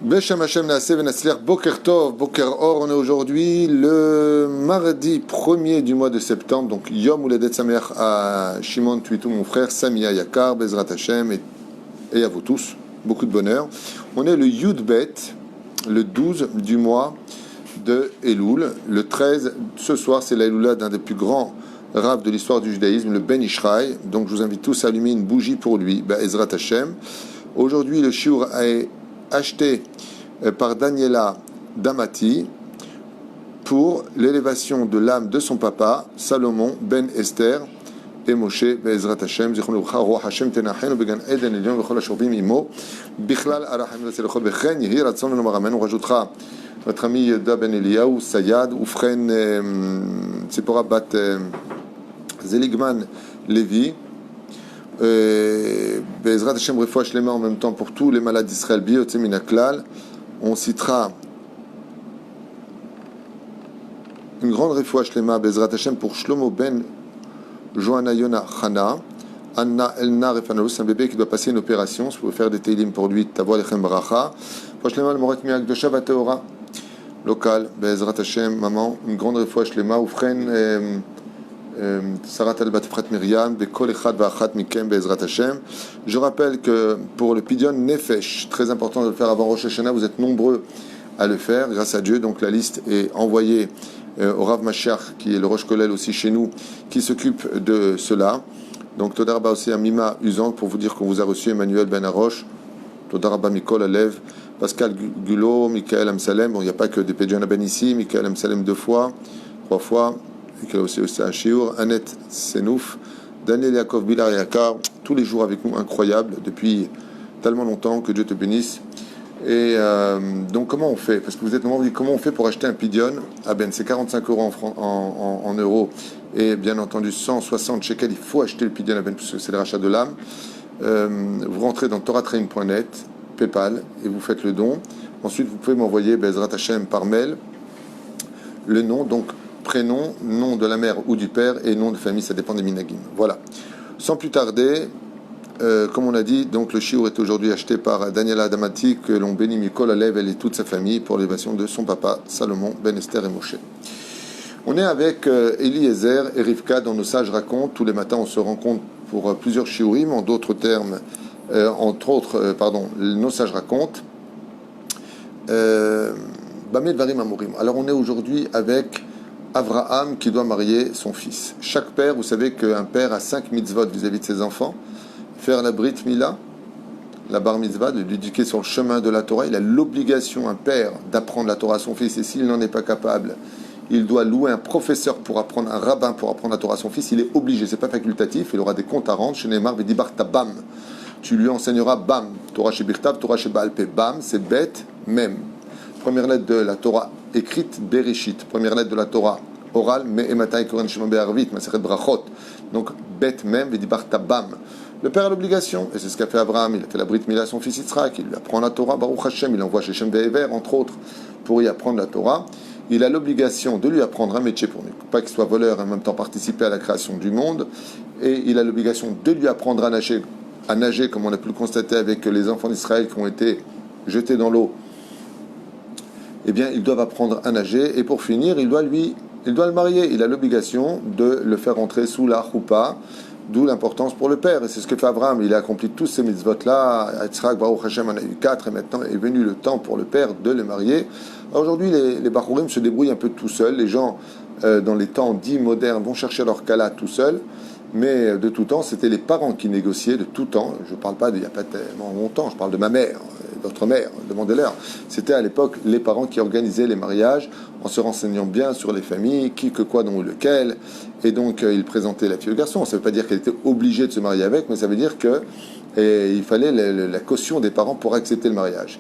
Beshem Hashem Naaseh Venatzliach Boker Tov, Boker Or. On est aujourd'hui le mardi 1er du mois de septembre, donc Yom Uledet Sameach à Shimon Tuitou, mon frère, Samia Yakar, Bezrat Hashem, et à vous tous, beaucoup de bonheur. On est le Yud Bet, le 12 du mois de Elul. Le 13, ce soir, c'est l'Eloula d'un des plus grands rabbes de l'histoire du judaïsme, le Ben Ishraï. Donc je vous invite tous à allumer une bougie pour lui, Bezrat Hashem. Aujourd'hui, le shiur est acheté par Daniela Damati pour l'élévation de l'âme de son papa, Salomon Ben Esther et Moshe Be'ezrat Hashem, Zichron Lebracha, Roach Hashem Tenachenu Began Eden Elyon V'chol HaShorvim Imo, Bichlal Arachim V'Tzelecho Bechen, Yehi Ratzon Lomar Amen. On rajoutera notre ami Yehuda Ben Eliyahu, Sayad, Ufren Tzipora Bat Zeligman Levi, Be'ezrat Hashem Refoua Shlema en même temps pour tous les malades d'Israël, Biyotze Min HaKlal. On citera une grande Refoua Shlema, Be'ezrat Hashem pour Shlomo Ben Johanna Yona Chana, Anna Elna Refanalou, c'est un bébé qui doit passer une opération. Si vous pouvez faire des teilim pour lui, Tavo Lechem Bracha. Refoua Shlema, le Moret Miak de Shabbat Teora, local, Be'ezrat Hashem, maman, une grande Refoua Shlema, Ufren Sarat al-Bat Efrat Miriam, Bekol Echad Va'achat Mikem Be'ezrat Hashem. Je rappelle que pour le Pidyon Nefesh, très important de le faire avant Rosh Hashanah, vous êtes nombreux à le faire, grâce à Dieu. Donc la liste est envoyée au Rav Mashiach, qui est le Rosh Kolel aussi chez nous, qui s'occupe de cela. Donc Todarba aussi à Mima Usante pour vous dire qu'on vous a reçu Emmanuel Ben Arosh, Todarba Mikol Alev, Pascal Gulot, Michael Amsalem. Bon, il n'y a pas que des Pidyon Ben ici, Michael Amsalem 2 fois, 3 fois. Et qui a aussi un shiur, Annette Senouf, Daniel Yaakov Bilar Yakar, tous les jours avec nous, incroyable, depuis tellement longtemps, que Dieu te bénisse. Et donc comment on fait? Parce que vous êtes nombreux, comment on fait pour acheter un Pidyon? Ah ben c'est 45 euros en euros, et bien entendu 160 shekels, il faut acheter le Pidyon à Ben, parce que c'est le rachat de l'âme. Vous rentrez dans toratrain.net, Paypal, et vous faites le don. Ensuite vous pouvez m'envoyer Bezrat Hashem par mail, le nom, donc prénom, nom de la mère ou du père et nom de famille, ça dépend des minagim. Voilà. Sans plus tarder, comme on a dit, donc le shiur est aujourd'hui acheté par Daniela Damati, que l'on bénit Mikol Alev, elle et toute sa famille pour l'élévation de son papa, Salomon, Ben Esther et Moshe. On est avec Eliezer et Rivka dans Nos Sages Racontent. Tous les matins, on se rencontre pour plusieurs shiurim, en d'autres termes, Nos Sages Racontent. Bameh Dvarim Amorim. Alors on est aujourd'hui avec Avraham qui doit marier son fils. Chaque père, vous savez qu'un père a 5 mitzvot vis-à-vis de ses enfants. Faire la brit mila, la bar mitzvah, de l'éduquer sur le chemin de la Torah. Il a l'obligation, un père, d'apprendre la Torah à son fils. Et s'il n'en est pas capable, il doit louer un professeur pour apprendre, un rabbin pour apprendre la Torah à son fils. Il est obligé, c'est pas facultatif. Il aura des comptes à rendre. Chez Neymar, Vedibar Tabam. Tu lui enseigneras Bam. Torah chez Birtav, Torah chez Baalpé. Bam, c'est bête, même. Première lettre de la Torah écrite, Bereshit. Première lettre de la Torah orale, Me'ematai Koren Shema Be'arvit, Masechet Brachot. Donc, Bet Mem, Vedibar Tabam. Le père a l'obligation, et c'est ce qu'a fait Abraham. Il a fait la Brit Mila à son fils Yitzhak, il lui apprend la Torah, Baruch Hashem, il envoie chez Shem Ve'ever, entre autres, pour y apprendre la Torah. Il a l'obligation de lui apprendre un métier pour ne pas qu'il soit voleur et en même temps participer à la création du monde. Et il a l'obligation de lui apprendre à nager, comme on a pu le constater avec les enfants d'Israël qui ont été jetés dans l'eau. Eh bien, ils doivent apprendre à nager. Et pour finir, il doit le marier. Il a l'obligation de le faire entrer sous la choupa, d'où l'importance pour le père. Et c'est ce que fait Abraham. Il a accompli tous ces mitzvot-là. Yitzhak, Baruch Hashem, en a eu 4. Et maintenant est venu le temps pour le père de les marier. Alors aujourd'hui, les Bachurim se débrouillent un peu tout seuls. Les gens, dans les temps dits modernes, vont chercher leur kala tout seuls. Mais de tout temps, c'était les parents qui négociaient de tout temps. Je ne parle pas d'il n'y a pas tellement longtemps, je parle de ma mère, d'autres mères, demandez-leur. C'était à l'époque les parents qui organisaient les mariages en se renseignant bien sur les familles, qui, que, quoi, dont, lequel. Et donc, ils présentaient la fille au garçon. Ça ne veut pas dire qu'elle était obligée de se marier avec, mais ça veut dire qu'il fallait la caution des parents pour accepter le mariage.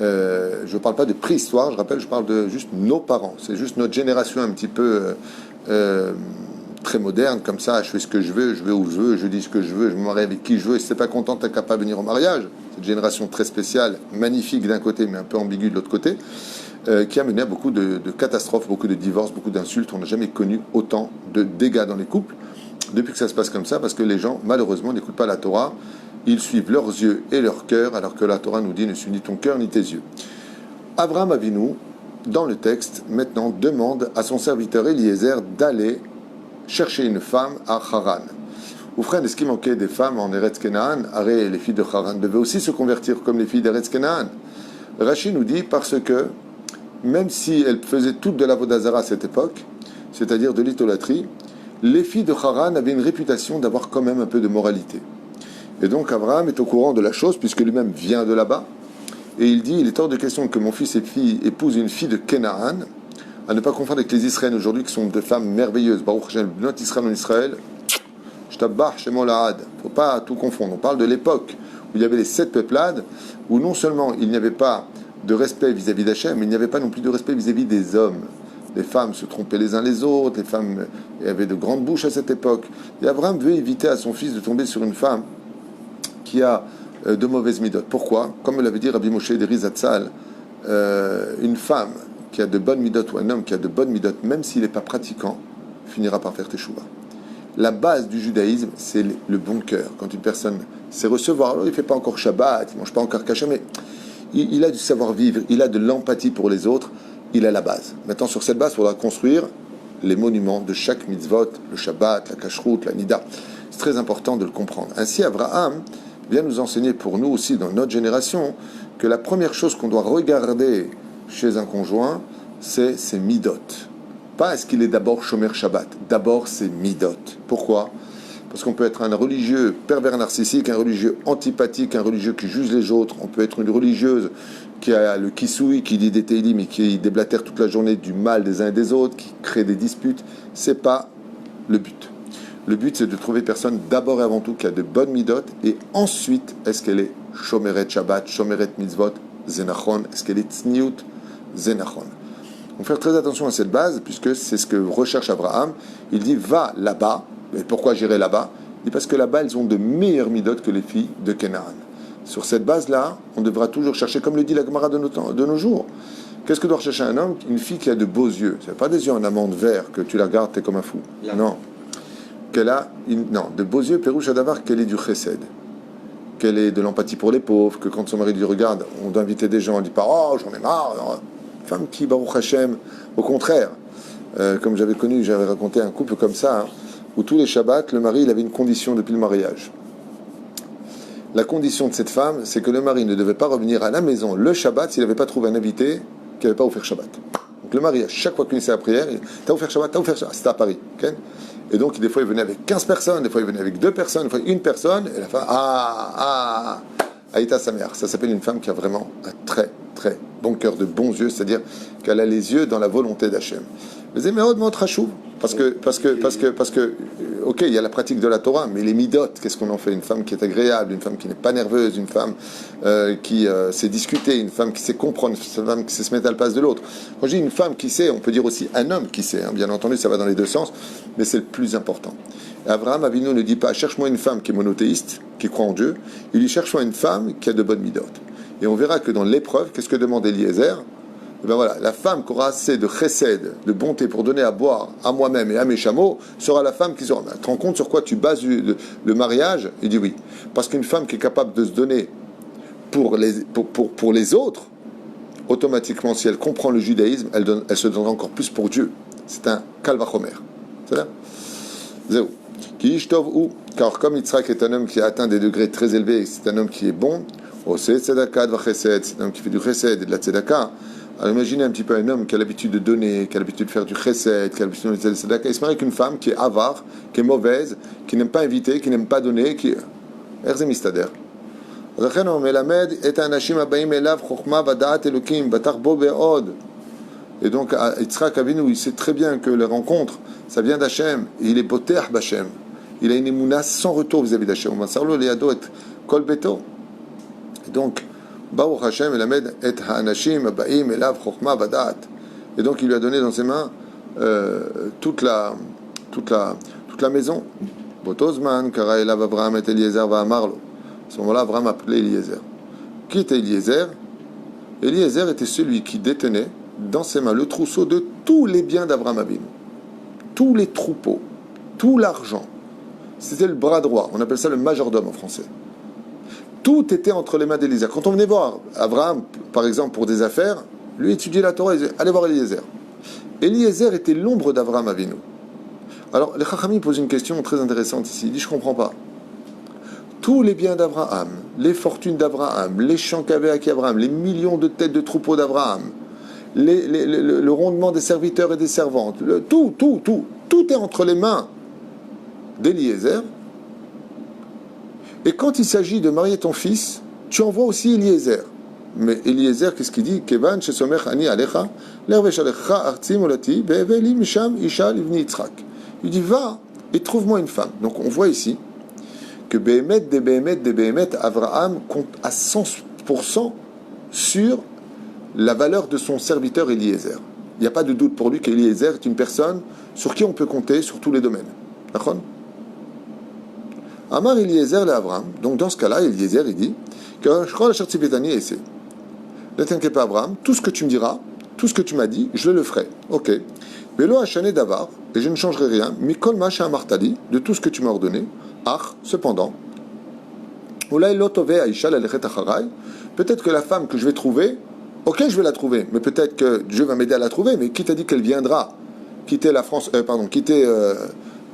Je ne parle pas de préhistoire, je rappelle, je parle de juste nos parents. C'est juste notre génération un petit peu très moderne, comme ça, je fais ce que je vais où je veux, je dis ce que je veux, je me marie avec qui je veux, et si t'es pas content, t'as qu'à pas venir au mariage. Cette génération très spéciale, magnifique d'un côté, mais un peu ambiguë de l'autre côté, qui a mené à beaucoup de catastrophes, beaucoup de divorces, beaucoup d'insultes. On n'a jamais connu autant de dégâts dans les couples depuis que ça se passe comme ça, parce que les gens, malheureusement, n'écoutent pas la Torah. Ils suivent leurs yeux et leur cœur, alors que la Torah nous dit ne suis ni ton cœur ni tes yeux. Abraham Avinu, dans le texte, maintenant, demande à son serviteur Eliezer d'aller chercher une femme à Haran. Ou frère, est-ce qu'il manquait des femmes en Eretz Kenaan? Arrête, les filles de Haran devaient aussi se convertir comme les filles d'Eretz Kenaan. Rashi nous dit parce que, même si elles faisaient toutes de l'Avodazara à cette époque, c'est-à-dire de l'idolâtrie, les filles de Haran avaient une réputation d'avoir quand même un peu de moralité. Et donc Abraham est au courant de la chose, puisque lui-même vient de là-bas, et il dit, il est hors de question que mon fils et fille épousent une fille de Kenaan, à ne pas confondre avec les Israéliens aujourd'hui, qui sont des femmes merveilleuses. Baruch Hashem, notre Israël en Israël, Shtabach Shemol Ahad. Il ne faut pas tout confondre. On parle de l'époque où il y avait les 7 peuplades, où non seulement il n'y avait pas de respect vis-à-vis d'Hachem, mais il n'y avait pas non plus de respect vis-à-vis des hommes. Les femmes se trompaient les uns les autres, les femmes avaient de grandes bouches à cette époque. Et Abraham veut éviter à son fils de tomber sur une femme qui a de mauvaises midotes. Pourquoi? Comme l'avait dit Rabbi Moshe de Rizatzal, une femme qui a de bonnes midotes ou un homme qui a de bonnes midotes, même s'il n'est pas pratiquant, finira par faire teshuva. La base du judaïsme, c'est le bon cœur. Quand une personne sait recevoir, alors il ne fait pas encore Shabbat, il ne mange pas encore kasher, mais il a du savoir-vivre, il a de l'empathie pour les autres, il a la base. Maintenant, sur cette base, il faudra construire les monuments de chaque mitzvot, le Shabbat, la kashrut, la nida. C'est très important de le comprendre. Ainsi, Abraham vient nous enseigner pour nous aussi, dans notre génération, que la première chose qu'on doit regarder chez un conjoint, c'est ses midot. Pas est-ce qu'il est d'abord Shomer Shabbat, d'abord c'est midot. Pourquoi? Parce qu'on peut être un religieux pervers narcissique, un religieux antipathique, un religieux qui juge les autres. On peut être une religieuse qui a le kisoui, qui lit des télim et qui déblatère toute la journée du mal des uns et des autres, qui crée des disputes. C'est pas le but. Le but, c'est de trouver une personne d'abord et avant tout qui a de bonnes midot, et ensuite, est-ce qu'elle est Shomeret Shabbat, Shomeret Mitzvot, Zenachon, est-ce qu'elle est Tzniut, Zenachon. On fait très attention à cette base, puisque c'est ce que recherche Abraham. Il dit, va là-bas. Et pourquoi j'irai là-bas? Il dit, parce que là-bas, elles ont de meilleures midot que les filles de Canaan. Sur cette base-là, on devra toujours chercher, comme le dit la Gemara de nos jours. Qu'est-ce que doit rechercher un homme? Une fille qui a de beaux yeux. Ce n'est pas des yeux en amande vert, que tu la regardes, tu es comme un fou. Là. Non. Qu'elle a de beaux yeux, Pérouche Adavar, qu'elle ait du chesed, qu'elle ait de l'empathie pour les pauvres, que quand son mari lui regarde, on doit inviter des gens, on ne dit pas, oh, j'en ai marre. Non. Femme qui, Baruch Hashem, au contraire, comme j'avais raconté un couple comme ça, hein, où tous les Shabbats, le mari, il avait une condition depuis le mariage. La condition de cette femme, c'est que le mari ne devait pas revenir à la maison le Shabbat s'il n'avait pas trouvé un invité qui n'avait pas offert Shabbat. Donc le mari, à chaque fois qu'il finissait la prière, il dit, t'as offert Shabbat, c'était à Paris. Okay? Et donc, des fois, il venait avec 15 personnes, des fois, il venait avec 2 personnes, des fois, une personne, et la femme, Aïta sa mère. Ça s'appelle une femme qui a vraiment un très, très bon cœur, de bons yeux, c'est-à-dire qu'elle a les yeux dans la volonté d'Hachem. Les émeraudes montrent Hachou, parce que, ok, il y a la pratique de la Torah, mais les midot, qu'est-ce qu'on en fait? Une femme qui est agréable, une femme qui n'est pas nerveuse, une femme qui sait discuter, une femme qui sait comprendre, une femme qui sait se mettre à la place de l'autre. Quand je dis une femme qui sait, on peut dire aussi un homme qui sait, hein, bien entendu, ça va dans les deux sens, mais c'est le plus important. Abraham Avinu ne dit pas, cherche-moi une femme qui est monothéiste, qui croit en Dieu, il dit, cherche-moi une femme qui a de bonnes midot. Et on verra que dans l'épreuve, qu'est-ce que demande Eliezer? Et ben voilà, la femme qui aura assez de chesed, de bonté pour donner à boire à moi-même et à mes chameaux, sera la femme qui sera. Tu te rends compte sur quoi tu bases le mariage? Il dit oui. Parce qu'une femme qui est capable de se donner pour les autres, automatiquement, si elle comprend le judaïsme, elle se donnera encore plus pour Dieu. C'est un kalvachomer. C'est là? Zéro. Car comme Yitzhak est un homme qui a atteint des degrés très élevés, c'est un homme qui est bon, c'est un homme qui fait du chesed et de la tzedaka. Alors imaginez un petit peu un homme qui a l'habitude de donner, qui a l'habitude de faire du chesed, qui a l'habitude de faire du tzedaka. Il se marie avec une femme qui est avare, qui est mauvaise, qui n'aime pas inviter, qui n'aime pas donner, qui... Erze mistader. Et donc Yitzhak Avinu, il sait très bien que les rencontres, ça vient d'Hachem. Il est boter b'Hachem. Il a une émouna sans retour vis-à-vis d'Hachem. Et donc, Baruch Hashem elamed et ha'anashim aba'im elav chokhma v'da'at. Et donc il lui a donné dans ses mains toute la maison. Botozman kara elav Abraham et Eliezer va'amarlo. À ce moment-là, Abraham appelait Eliezer. Qui était Eliezer? Eliezer était celui qui détenait dans ses mains le trousseau de tous les biens d'Abraham Avinu, tous les troupeaux, tout l'argent. C'était le bras droit. On appelle ça le majordome en français. Tout était entre les mains d'Eliezer. Quand on venait voir Abraham, par exemple, pour des affaires, Lui étudiait la Torah, il disait, allez voir Eliezer. Eliezer était l'ombre d'Avraham Avinu. Alors, les Chachamim posent une question très intéressante ici. Il dit, je ne comprends pas. Tous les biens d'Abraham, les fortunes d'Abraham, les champs qu'avait acquis Abraham, les millions de têtes de troupeaux d'Abraham, le rondement des serviteurs et des servantes, tout est entre les mains d'Eliezer. Et quand il s'agit de marier ton fils, tu envoies aussi Eliezer. Mais Eliezer, qu'est-ce qu'il dit? Kevan shesomer ani alecha, l'ervesh alecha artzi molati, be'eveli misham isha livni Yitzhak. Il dit, va et trouve-moi une femme. Donc on voit ici que Behemet, Abraham compte à 100% sur la valeur de son serviteur Eliezer. Il n'y a pas de doute pour lui qu'Eliezer est une personne sur qui on peut compter sur tous les domaines. D'accord? Amar Eliezer le Abraham. Donc dans ce cas-là, Eliezer il dit que je crois la Shartzipetani et c'est. Ne t'inquiète pas Abraham, tout ce que tu me diras, tout ce que tu m'as dit, je le ferai. Ok. Velo Hachane Davar, et je ne changerai rien, Mikol Macha Martali, de tout ce que tu m'as ordonné. Ach, cependant, peut-être que la femme que je vais trouver, ok, je vais la trouver, mais peut-être que Dieu va m'aider à la trouver, mais qui t'a dit qu'elle viendra quitter la France, quitter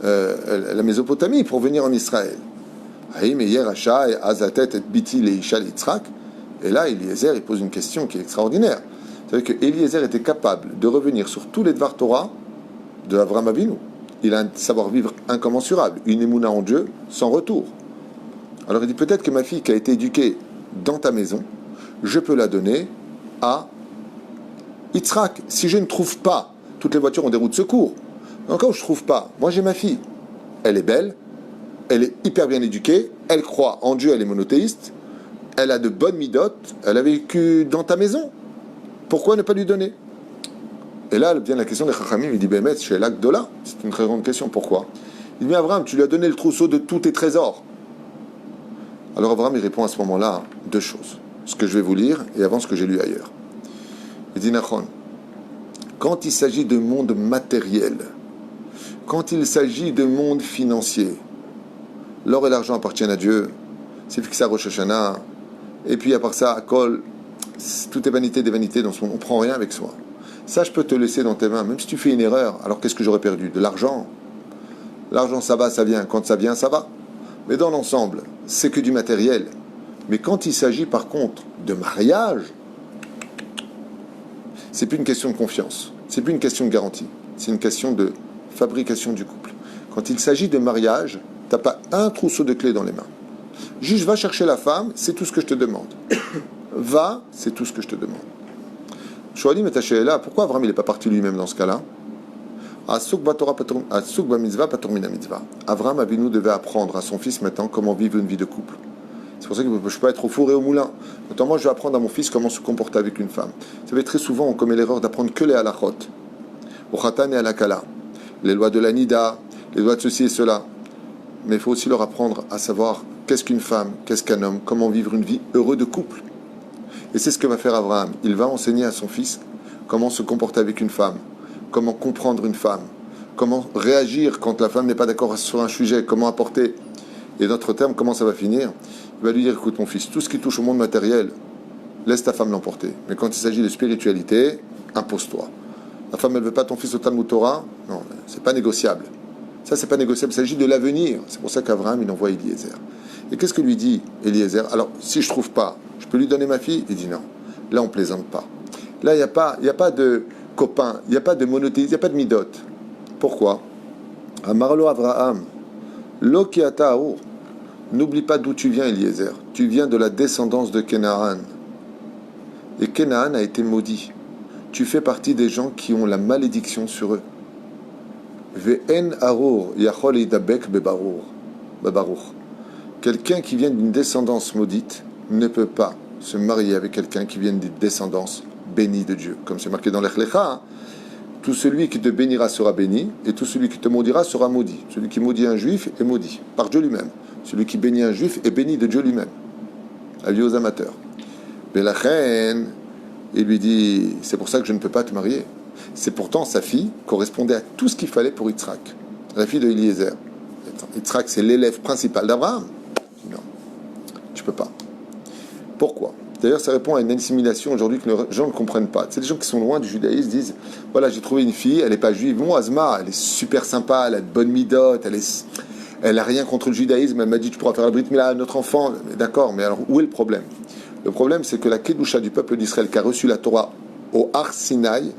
la Mésopotamie pour venir en Israël? Et là, Eliezer, il pose une question qui est extraordinaire. C'est-à-dire que Eliezer était capable de revenir sur tous les Dvar Torah de Avraham Avinu. Il a un savoir-vivre incommensurable, une émouna en Dieu sans retour. Alors il dit, peut-être que ma fille qui a été éduquée dans ta maison, je peux la donner à Yitzhak. Si je ne trouve pas, toutes les voitures ont des roues de secours. Encore, je ne trouve pas. Moi, j'ai ma fille. Elle est belle, elle est hyper bien éduquée, elle croit en Dieu, elle est monothéiste, elle a de bonnes midotes, elle a vécu dans ta maison. Pourquoi ne pas lui donner? Et là vient la question des Chachamim, il dit, Bémet, chez l'Agdola, c'est une très grande question, pourquoi? Il dit, mais Abraham, tu lui as donné le trousseau de tous tes trésors. Alors Abraham, il répond à ce moment-là deux choses. Ce que je vais vous lire, et avant ce que j'ai lu ailleurs. Il dit, Nachon, quand il s'agit de monde matériel, quand il s'agit de monde financier, l'or et l'argent appartiennent à Dieu, c'est fixé à Rosh Hashanah, et puis à part ça, à Kol, tout est vanité des vanités dans ce monde, on ne prend rien avec soi. Ça, je peux te laisser dans tes mains, même si tu fais une erreur, alors qu'est-ce que j'aurais perdu? De l'argent. L'argent, ça va, ça vient. Quand ça vient, ça va. Mais dans l'ensemble, c'est que du matériel. Mais quand il s'agit, par contre, de mariage, c'est plus une question de confiance. C'est plus une question de garantie. C'est une question de fabrication du couple. Quand il s'agit de mariage, tu n'as pas un trousseau de clés dans les mains. Juste, va chercher la femme, c'est tout ce que je te demande. Va, c'est tout ce que je te demande. Shoalim et Tachéla, pourquoi Abraham n'est pas parti lui-même dans ce cas-là? Abraham Avinu devait apprendre à son fils maintenant comment vivre une vie de couple. C'est pour ça que je ne peux pas être au four et au moulin. Notamment, je vais apprendre à mon fils comment se comporter avec une femme. Vous savez, très souvent, on commet l'erreur d'apprendre que les halachot, au khatan et à la kala, les lois de la nida, les lois de ceci et cela. Mais il faut aussi leur apprendre à savoir qu'est-ce qu'une femme, qu'est-ce qu'un homme, comment vivre une vie heureuse de couple. Et c'est ce que va faire Abraham. Il va enseigner à son fils comment se comporter avec une femme, comment comprendre une femme, comment réagir quand la femme n'est pas d'accord sur un sujet, comment apporter. Et d'autres termes, comment ça va finir? Il va lui dire, écoute mon fils, tout ce qui touche au monde matériel, laisse ta femme l'emporter. Mais quand il s'agit de spiritualité, impose-toi. La femme, elle ne veut pas ton fils au Talmud Torah? Non, c'est pas négociable. Ça, c'est pas négociable, il s'agit de l'avenir. C'est pour ça qu'Abraham, il envoie Eliezer. Et qu'est-ce que lui dit Eliezer? Alors, si je trouve pas, je peux lui donner ma fille? Il dit non. Là, on plaisante pas. Là, il n'y a pas de copain, il n'y a pas de monothéisme, il n'y a pas de midot. Pourquoi? Amarlo Abraham, lo ki ata aour. N'oublie pas d'où tu viens, Eliezer. Tu viens de la descendance de Kenaan. Et Kenaan a été maudit. Tu fais partie des gens qui ont la malédiction sur eux. Ve'en arour yachol idabek bebarour. Quelqu'un qui vient d'une descendance maudite ne peut pas se marier avec quelqu'un qui vient d'une descendance bénie de Dieu. Comme c'est marqué dans l'Echlecha, tout celui qui te bénira sera béni, et tout celui qui te maudira sera maudit. Celui qui maudit un juif est maudit par Dieu lui-même. Celui qui bénit un juif est béni de Dieu lui-même. Avis aux amateurs. Mais la reine, il lui dit, c'est pour ça que je ne peux pas te marier. C'est pourtant sa fille correspondait à tout ce qu'il fallait pour Yitzhak, la fille de Eliezer. Yitzhak, c'est l'élève principal d'Abraham. Non, tu peux pas. Pourquoi? D'ailleurs, ça répond à une assimilation aujourd'hui que les gens ne comprennent pas. C'est des gens qui sont loin du judaïsme disent voilà, j'ai trouvé une fille, elle n'est pas juive. Bon, Asma, elle est super sympa, elle a de bonnes midotes, elle a rien contre le judaïsme. Elle m'a dit tu pourras faire la brit mila à notre enfant. D'accord, mais alors où est le problème? Le problème, c'est que la Kedusha du peuple d'Israël qui a reçu la Torah au Har Sinaï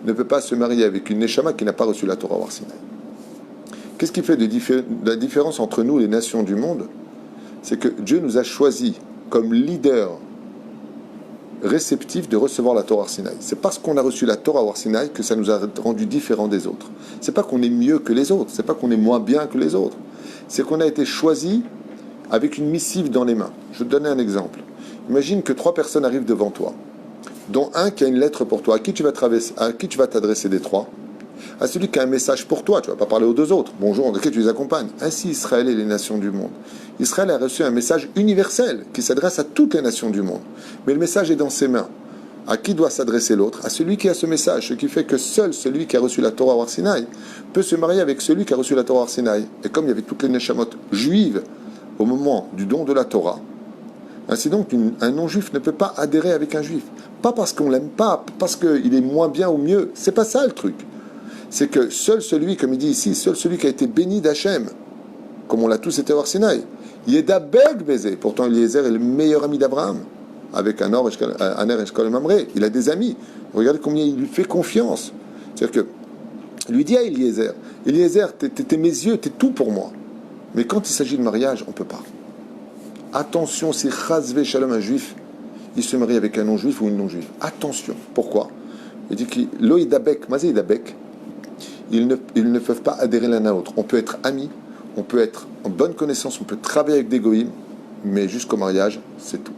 ne peut pas se marier avec une Neshama qui n'a pas reçu la Torah au Har Sinaï. Qu'est-ce qui fait de la différence entre nous et les nations du monde? C'est que Dieu nous a choisis comme leader réceptif de recevoir la Torah Sinaï. C'est parce qu'on a reçu la Torah Sinaï que ça nous a rendu différents des autres. C'est pas qu'on est mieux que les autres, c'est pas qu'on est moins bien que les autres. C'est qu'on a été choisi avec une missive dans les mains. Je vais te donner un exemple. Imagine que 3 personnes arrivent devant toi, dont un qui a une lettre pour toi. À qui tu vas t'adresser des 3? À celui qui a un message pour toi. Tu ne vas pas parler aux 2 autres. Bonjour, de qui tu les accompagnes. Ainsi Israël et les nations du monde. Israël a reçu un message universel qui s'adresse à toutes les nations du monde. Mais le message est dans ses mains. À qui doit s'adresser l'autre? À celui qui a ce message. Ce qui fait que seul celui qui a reçu la Torah Har Sinaï peut se marier avec celui qui a reçu la Torah Har Sinaï. Et comme il y avait toutes les neshamot juives au moment du don de la Torah, ainsi donc un non-juif ne peut pas adhérer avec un juif. Pas parce qu'on l'aime pas, parce qu'il est moins bien ou mieux. C'est pas ça le truc. C'est que seul celui, comme il dit ici, seul celui qui a été béni d'Hachem, comme on l'a tous été au Har Sinaï, Yedabeg Bézé. Pourtant, Eliezer est le meilleur ami d'Abraham, avec Aner Eshkol Mamré. Il a des amis. Regardez combien il lui fait confiance. C'est-à-dire que lui dit à Eliezer, t'es mes yeux, t'es tout pour moi. Mais quand il s'agit de mariage, on ne peut pas. Attention, si Chazvé Shalom, un juif, il se marie avec un non-juif ou une non-juive. Attention. Pourquoi? Il dit qu'il Loïdabek, Mazéidabek, ils ne peuvent pas adhérer l'un à l'autre. On peut être amis, on peut être en bonne connaissance, on peut travailler avec des goïms, mais jusqu'au mariage, c'est tout.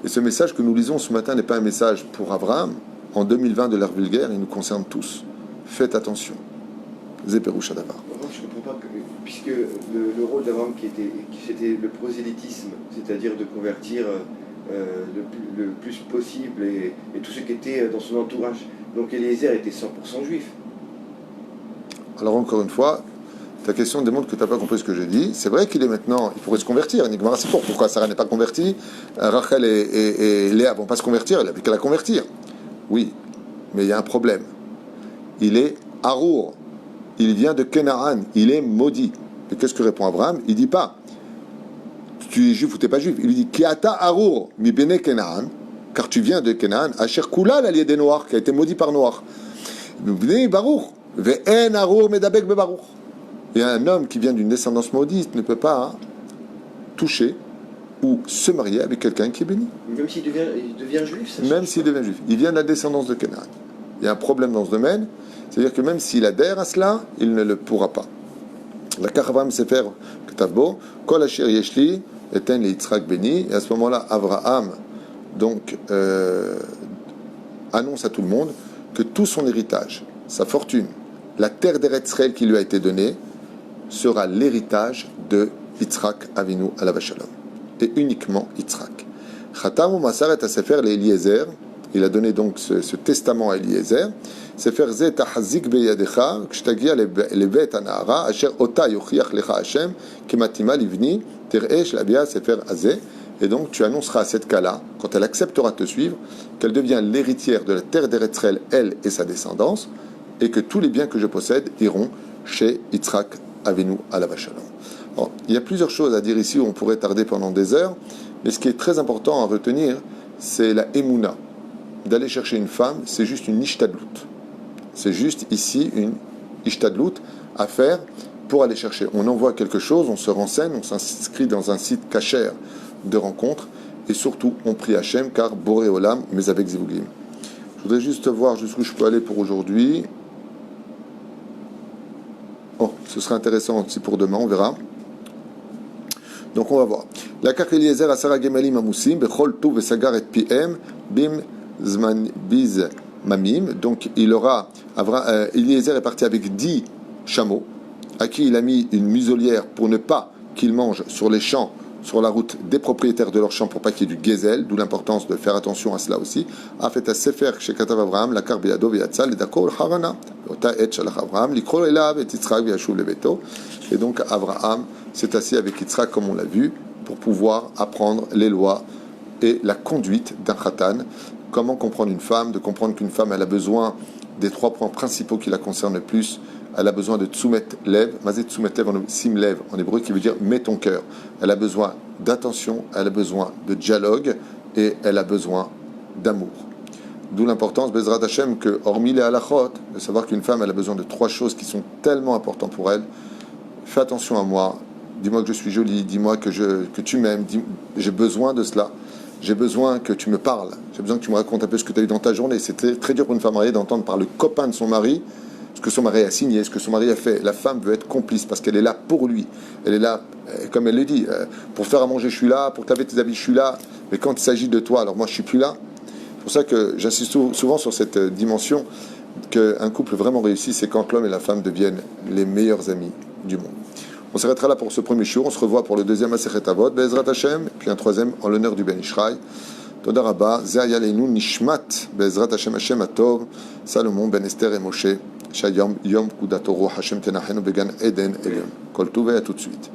Et ce message que nous lisons ce matin n'est pas un message pour Abraham. En 2020 de l'ère vulgaire, il nous concerne tous. Faites attention. Zéperouch Adavar. Je ne comprends pas, puisque le rôle d'Abraham c'était le prosélytisme, c'est-à-dire de convertir le plus possible et tous ceux qui étaient dans son entourage. Donc Eliezer était 100% juif. Alors encore une fois, ta question démontre que tu n'as pas compris ce que j'ai dit. C'est vrai qu'il est maintenant, il pourrait se convertir. Pourquoi Sarah n'est pas convertie? Rachel et Léa ne vont pas se convertir, il n'a plus qu'à la convertir. Oui, mais il y a un problème. Il est Arour, il vient de Canaan, il est maudit. Et qu'est-ce que répond Abraham? Il ne dit pas tu es juif ou tu n'es pas juif. Il lui dit Kiata Arour, mi bene Canaan, car tu viens de Canaan, Asher Kula l'allié des Noirs, qui a été maudit par Noir. Baruch. Il y a un homme qui vient d'une descendance maudite ne peut pas toucher ou se marier avec quelqu'un qui est béni. Même s'il devient juif, ça même s'il devient juif. Il vient de la descendance de Canaan. Il y a un problème dans ce domaine, c'est-à-dire que même s'il adhère à cela, il ne le pourra pas. La Karavam Sefer Ketabo, Kol Asher Yeshli, Eten le Yitzhak béni, et à ce moment-là, Abraham donc annonce à tout le monde que tout son héritage, sa fortune, la terre d'Eretz Israël qui lui a été donnée sera l'héritage de Yitzhak Avinu alav shalom. Et uniquement Yitzhak. Chatam Masaret à Sefer Eliezer, il a donné donc ce testament à Eliezer. Sefer Ze tahazik beyadecha, kshtagia levet anahara, asher ota yochiach lecha Hashem, kimatima livni, ter'e shlabia Sefer Azeh. Et donc tu annonceras à cette cas-là, quand elle acceptera de te suivre, qu'elle devient l'héritière de la terre d'Eretz Israël, elle et sa descendance, et que tous les biens que je possède iront chez Yitzhak Avinu alav shalom. Alors, il y a plusieurs choses à dire ici où on pourrait tarder pendant des heures, mais ce qui est très important à retenir, c'est la émouna. D'aller chercher une femme, c'est juste une ishtadlout. C'est juste ici une ishtadlout à faire pour aller chercher. On envoie quelque chose, on se renseigne, on s'inscrit dans un site kasher de rencontre, et surtout, on prie Hachem, car Boré Olam, mais avec Zivugim. Je voudrais juste voir jusqu'où je peux aller pour aujourd'hui. Oh, ce sera intéressant aussi pour demain, on verra. Donc on va voir. La kach Eliezer asara gemalim amusim bechol tu vesagar et pm bim zman biz mamim. Donc il aura Eliezer est parti avec 10 chameaux à qui il a mis une muselière pour ne pas qu'ils mangent sur les champs, sur la route des propriétaires de leurs champs pour pas qu'il y ait du gazelle, d'où l'importance de faire attention à cela aussi. A fait à Sefer chez Katav Abraham la karbiado viatzal et d'accord harana. Ota et shalach Abraham likro elav et Yitzhak viashuv lebeto. Et donc Abraham s'est assis avec Yitzhak comme on l'a vu pour pouvoir apprendre les lois et la conduite d'un khatan. Comment comprendre une femme, de comprendre qu'une femme, elle a besoin des 3 points principaux qui la concernent le plus. Elle a besoin de tsumet lev, mazé tsumet lev, sim lev en hébreu, qui veut dire mets ton cœur. Elle a besoin d'attention, elle a besoin de dialogue et elle a besoin d'amour. D'où l'importance, Bezrat Hashem, que, hormis les halachot, de savoir qu'une femme, elle a besoin de 3 choses qui sont tellement importantes pour elle. Fais attention à moi, dis-moi que je suis jolie, dis-moi que tu m'aimes, j'ai besoin de cela. J'ai besoin que tu me parles, j'ai besoin que tu me racontes un peu ce que tu as eu dans ta journée. C'est très dur pour une femme mariée d'entendre par le copain de son mari ce que son mari a signé, ce que son mari a fait. La femme veut être complice parce qu'elle est là pour lui. Elle est là, comme elle le dit, pour faire à manger, je suis là, pour laver tes habits, je suis là. Mais quand il s'agit de toi, alors moi, je ne suis plus là. C'est pour ça que j'insiste souvent sur cette dimension qu'un couple vraiment réussi, c'est quand l'homme et la femme deviennent les meilleurs amis du monde. On s'arrêtera là pour ce premier show. On se revoit pour le deuxième Masechet Avot, Be'ezrat Hashem, puis un troisième en l'honneur du Ben Ishraï. Toda Rabba, Ze Haya Leinu Nishmat, Be'ezrat Hashem Hashem Atov, Salomon Ben Esther et Moshe, Shayom Yom Kudatoro Hashem Tenachenu Began Eden Elion. Kol Tuve, à tout de suite.